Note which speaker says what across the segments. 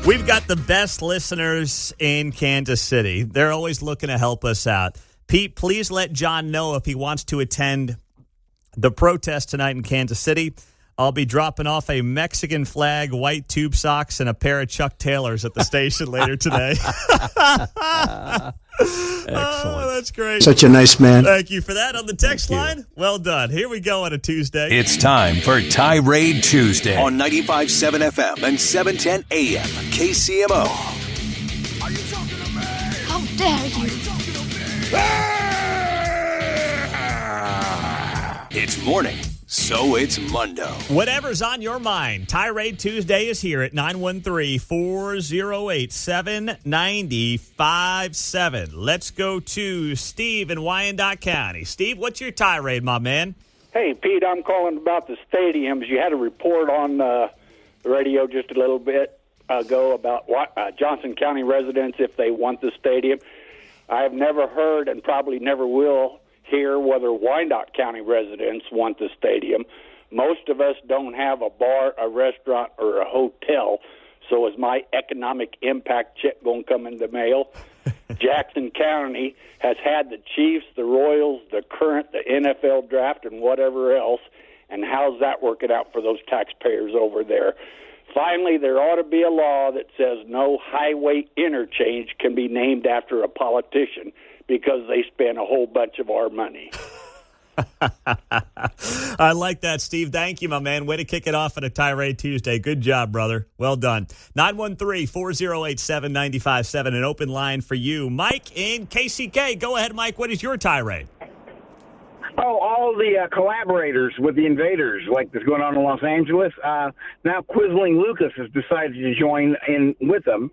Speaker 1: We've got the best listeners in Kansas City. They're always looking to help us out. Pete, please let John know if he wants to attend the protest tonight in Kansas City. I'll be dropping off a Mexican flag, white tube socks, and a pair of Chuck Taylors at the station later today.
Speaker 2: Excellent.
Speaker 1: Oh, that's great.
Speaker 3: Such a nice man.
Speaker 1: Thank you for that. On the text line, well done. Here we go on a Tuesday.
Speaker 4: It's time for Tirade Tuesday on 95.7 FM and 710 AM KCMO.
Speaker 5: Are you talking to me?
Speaker 6: How dare you?
Speaker 4: It's morning, so it's Mundo.
Speaker 1: Whatever's on your mind, Tirade Tuesday is here at 913-408-7957. Let's go to Steve in Wyandotte County. Steve, what's your tirade, my man?
Speaker 7: Hey, Pete, I'm calling about the stadiums. You had a report on the radio just a little bit ago about Johnson County residents, if they want the stadium. I have never heard and probably never will hear whether Wyandotte County residents want the stadium. Most of us don't have a bar, a restaurant, or a hotel, so is my economic impact check going to come in the mail? Jackson County has had the Chiefs, the Royals, the NFL draft, and whatever else, and how's that working out for those taxpayers over there? Finally, there ought to be a law that says no highway interchange can be named after a politician because they spend a whole bunch of our money.
Speaker 1: I like that, Steve. Thank you, my man. Way to kick it off on a Tirade Tuesday. Good job, brother. Well done. 913-408-7957, an open line for you. Mike in KCK. Go ahead, Mike. What is your tirade?
Speaker 8: Oh, all the collaborators with the invaders, like that's going on in Los Angeles. Now Quisling Lucas has decided to join in with them.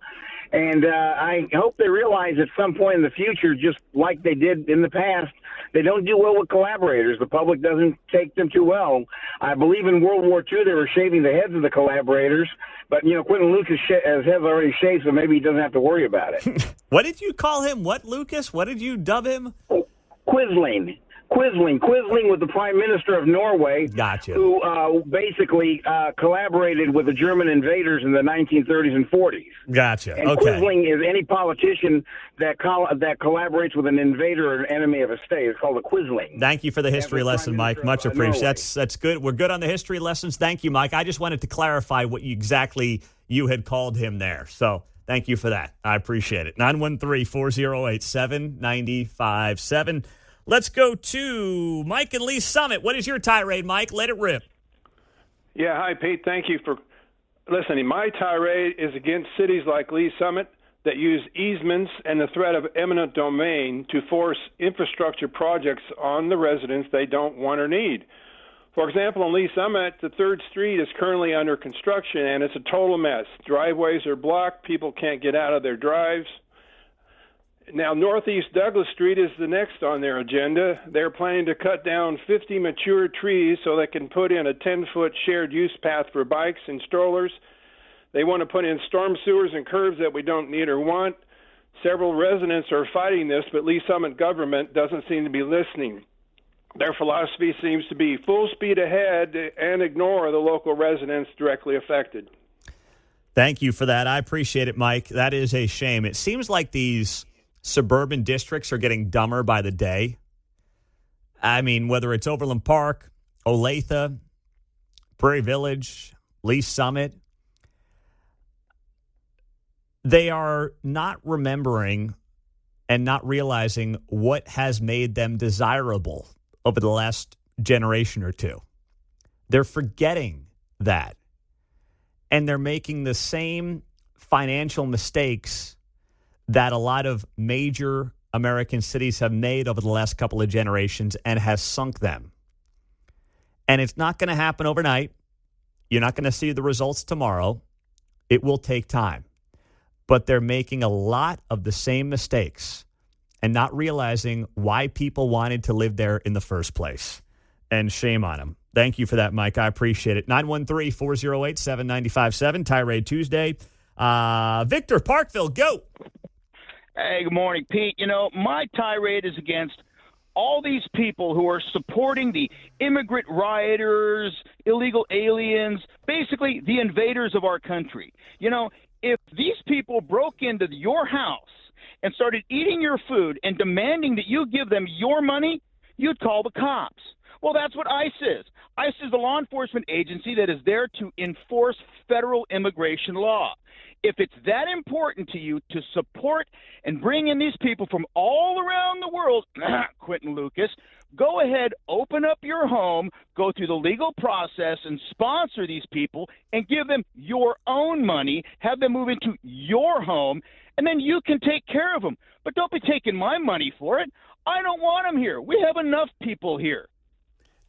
Speaker 8: And I hope they realize at some point in the future, just like they did in the past, they don't do well with collaborators. The public doesn't take them too well. I believe in World War II they were shaving the heads of the collaborators, but, Quentin Lucas' head already shaved, so maybe he doesn't have to worry about it.
Speaker 1: What did you call him? What, Lucas? What did you dub him?
Speaker 8: Quisling. Quisling was the Prime Minister of Norway,
Speaker 1: Gotcha.
Speaker 8: Who basically collaborated with the German invaders in the 1930s and 40s.
Speaker 1: Gotcha.
Speaker 8: And
Speaker 1: Okay.
Speaker 8: Quisling is any politician that collaborates with an invader or an enemy of a state. It's called a Quisling.
Speaker 1: Thank you for the history lesson, Mike. Much appreciated. That's good. We're good on the history lessons. Thank you, Mike. I just wanted to clarify what exactly you had called him there. So thank you for that. I appreciate it. 913-408-7957. Let's go to Mike and Lee Summit. What is your tirade, Mike? Let it rip.
Speaker 9: Yeah, hi, Pete. Thank you for listening. My tirade is against cities like Lee Summit that use easements and the threat of eminent domain to force infrastructure projects on the residents they don't want or need. For example, in Lee Summit, the 3rd Street is currently under construction, and it's a total mess. Driveways are blocked. People can't get out of their drives. Now, Northeast Douglas Street is the next on their agenda. They're planning to cut down 50 mature trees so they can put in a 10-foot shared use path for bikes and strollers. They want to put in storm sewers and curbs that we don't need or want. Several residents are fighting this, but Lee Summit government doesn't seem to be listening. Their philosophy seems to be full speed ahead and ignore the local residents directly affected.
Speaker 1: Thank you for that. I appreciate it, Mike. That is a shame. It seems like these suburban districts are getting dumber by the day. I mean, whether it's Overland Park, Olathe, Prairie Village, Lee Summit, they are not remembering and not realizing what has made them desirable over the last generation or two. They're forgetting that. And they're making the same financial mistakes that a lot of major American cities have made over the last couple of generations and has sunk them. And it's not going to happen overnight. You're not going to see the results tomorrow. It will take time. But they're making a lot of the same mistakes and not realizing why people wanted to live there in the first place. And shame on them. Thank you for that, Mike. I appreciate it. 913-408-7957, Tirade Tuesday. Victor Parkville, go.
Speaker 10: Hey, good morning, Pete. My tirade is against all these people who are supporting the immigrant rioters, illegal aliens, basically the invaders of our country. if these people broke into your house and started eating your food and demanding that you give them your money, you'd call the cops. Well, that's what ICE is. ICE is the law enforcement agency that is there to enforce federal immigration law. If it's that important to you to support and bring in these people from all around the world, Quentin Lucas, go ahead, open up your home, go through the legal process and sponsor these people and give them your own money, have them move into your home, and then you can take care of them. But don't be taking my money for it. I don't want them here. We have enough people here.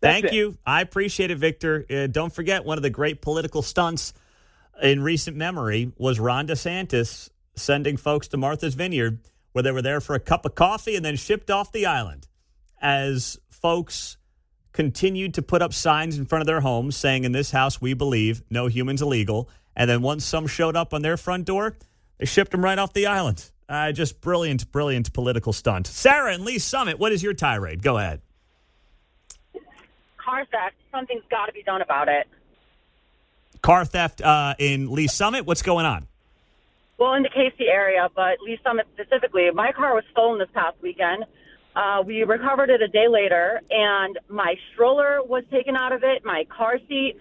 Speaker 1: Thank you. I appreciate it, Victor. Don't forget, one of the great political stunts in recent memory was Ron DeSantis sending folks to Martha's Vineyard, where they were there for a cup of coffee and then shipped off the island, as folks continued to put up signs in front of their homes saying, "In this house we believe no humans illegal." And then once some showed up on their front door, they shipped them right off the island. Just brilliant political stunt. Sarah in Lee Summit, what is your tirade? Go ahead.
Speaker 2: Car theft. Something's got to be done about it.
Speaker 1: Car theft in Lee Summit? What's going on?
Speaker 2: Well, in the KC area, but Lee Summit specifically. My car was stolen this past weekend. We recovered it a day later, and my stroller was taken out of it, my car seat.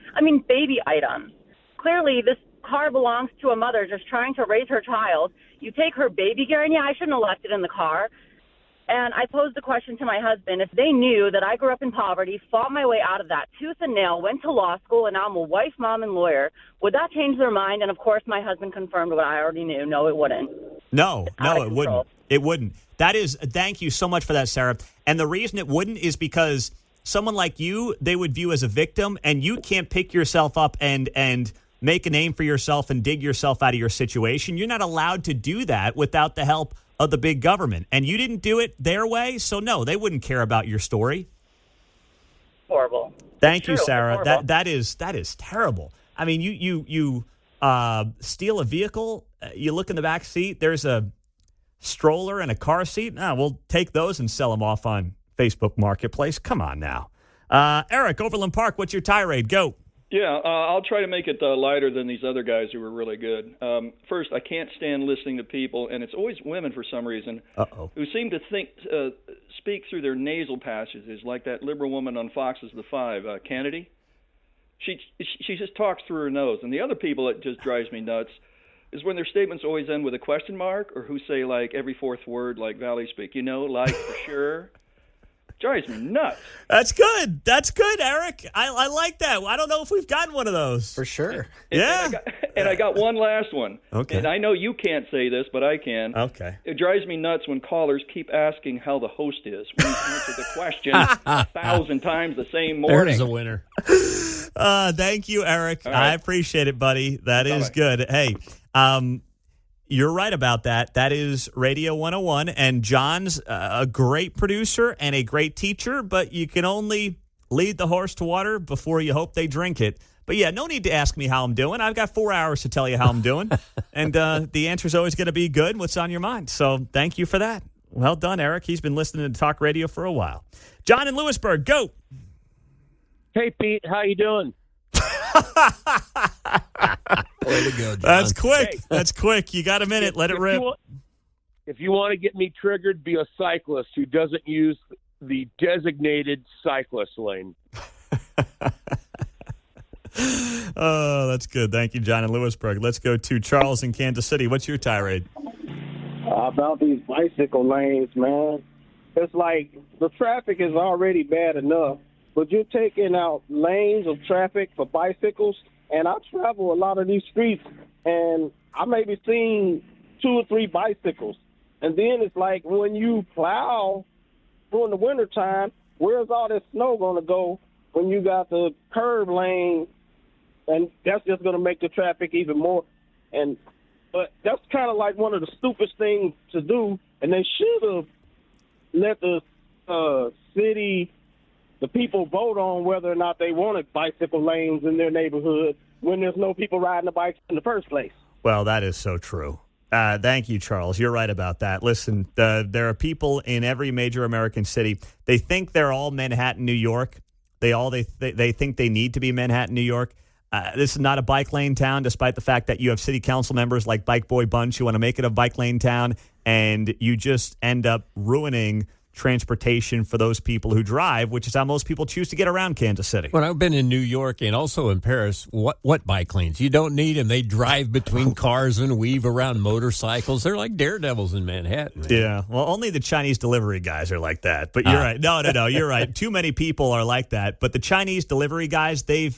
Speaker 2: Baby items. Clearly, this car belongs to a mother just trying to raise her child. You take her baby gear, and I shouldn't have left it in the car. And I posed the question to my husband, if they knew that I grew up in poverty, fought my way out of that tooth and nail, went to law school, and now I'm a wife, mom, and lawyer, would that change their mind? And, of course, my husband confirmed what I already knew. No, it wouldn't.
Speaker 1: No, it wouldn't. It wouldn't. Thank you so much for that, Sarah. And the reason it wouldn't is because someone like you, they would view as a victim, and you can't pick yourself up and make a name for yourself and dig yourself out of your situation. You're not allowed to do that without the help of the big government. And you didn't do it their way, so no, they wouldn't care about your story.
Speaker 2: Horrible.
Speaker 1: Thank you, Sarah. That is terrible. You steal a vehicle, you look in the back seat, there's a stroller and a car seat. We'll take those and sell them off on Facebook Marketplace. Come on now. Eric, Overland Park, what's your tirade? Go.
Speaker 3: Yeah, I'll try to make it lighter than these other guys who were really good. First, I can't stand listening to people, and it's always women for some reason, who seem to speak through their nasal passages, like that liberal woman on Fox's The Five, Kennedy. She just talks through her nose. And the other people that just drives me nuts is when their statements always end with a question mark, or who say, like, every fourth word, like Valley speak, like, for sure. Drives me nuts. That's
Speaker 1: good, Eric. I like that. I don't know if we've gotten one of those.
Speaker 6: For sure.
Speaker 1: Yeah.
Speaker 3: And I got one last one.
Speaker 1: Okay.
Speaker 3: And I know you can't say this, but I can.
Speaker 1: Okay.
Speaker 3: It drives me nuts when callers keep asking how the host is when you answer the question 1,000 times the same morning.
Speaker 6: There's a winner.
Speaker 1: Thank you, Eric.
Speaker 3: Right.
Speaker 1: I appreciate it, buddy. That is good. Hey, you're right about that. That is Radio 101, and John's a great producer and a great teacher, but you can only lead the horse to water before you hope they drink it. But, yeah, no need to ask me how I'm doing. I've got 4 hours to tell you how I'm doing, and the answer is always going to be good, what's on your mind. So thank you for that. Well done, Eric. He's been listening to talk radio for a while. John in Lewisburg, go.
Speaker 11: Hey, Pete. How you doing?
Speaker 6: Way to go, John.
Speaker 1: That's quick.
Speaker 11: Hey.
Speaker 1: That's quick. You got a minute. Let it rip.
Speaker 11: If you want to get me triggered, be a cyclist who doesn't use the designated cyclist lane.
Speaker 1: Oh, that's good. Thank you, John in Lewisburg. Let's go to Charles in Kansas City. What's your tirade?
Speaker 12: About these bicycle lanes, man. It's like the traffic is already bad enough, but you're taking out lanes of traffic for bicycles. And I travel a lot of these streets, and I may be seeing 2 or 3 bicycles. And then it's like when you plow during the wintertime, where's all this snow going to go when you got the curb lane? And that's just going to make the traffic even more. But that's kind of like one of the stupidest things to do, and they should have let the city, the people vote on whether or not they wanted bicycle lanes in their neighborhood when there's no people riding the bikes in the first place.
Speaker 1: Well, that is so true. Thank you, Charles. You're right about that. Listen, there are people in every major American city. They think they're all Manhattan, New York. They think they need to be Manhattan, New York. This is not a bike lane town, despite the fact that you have city council members like Bike Boy Bunch who want to make it a bike lane town, and you just end up ruining transportation for those people who drive, which is how most people choose to get around Kansas City.
Speaker 13: When I've been in New York and also in Paris, what bike lanes? You don't need them. They drive between cars and weave around motorcycles. They're like daredevils in Manhattan. Man.
Speaker 1: Yeah, well, only the Chinese delivery guys are like that. But you're right. No, you're right. Too many people are like that. But the Chinese delivery guys, they've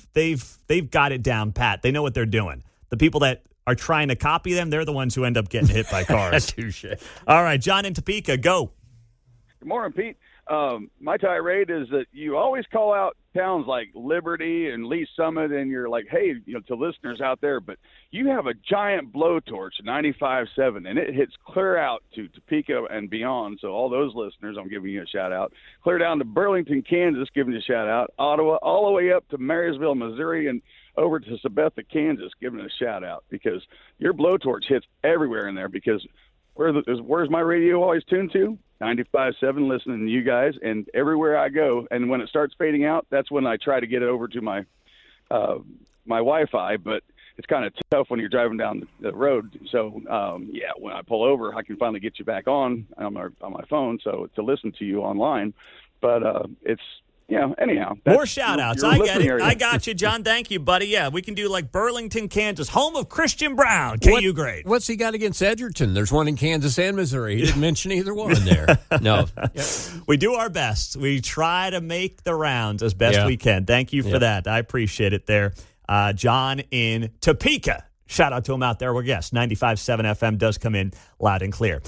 Speaker 1: got it down pat. They know what they're doing. The people that are trying to copy them, they're the ones who end up getting hit by cars.
Speaker 13: Touche.
Speaker 1: All right, John in Topeka, go.
Speaker 14: Good morning, Pete. My tirade is that you always call out towns like Liberty and Lee Summit, and you're like, hey, to listeners out there, but you have a giant blowtorch, 95.7, and it hits clear out to Topeka and beyond. So all those listeners, I'm giving you a shout out. Clear down to Burlington, Kansas, giving you a shout out. Ottawa, all the way up to Marysville, Missouri, and over to Sabetha, Kansas, giving it a shout out, because your blowtorch hits everywhere in there. Because where's my radio always tuned to? 95.7, listening to you guys, and everywhere I go. And when it starts fading out, that's when I try to get it over to my my Wi-Fi. But it's kind of tough when you're driving down the road. So when I pull over, I can finally get you back on my phone, so to listen to you online. But it's. Anyhow.
Speaker 1: More shout-outs. I get it. Area. I got you, John. Thank you, buddy. Yeah, we can do like Burlington, Kansas, home of Christian Brown. KU grade.
Speaker 13: What's he got against Edgerton? There's one in Kansas and Missouri. He didn't mention either one there. No. Yep.
Speaker 1: We do our best. We try to make the rounds as best we can. Thank you for that. I appreciate it there. John in Topeka. Shout out to him out there. Well, yes, 95.7 FM does come in loud and clear.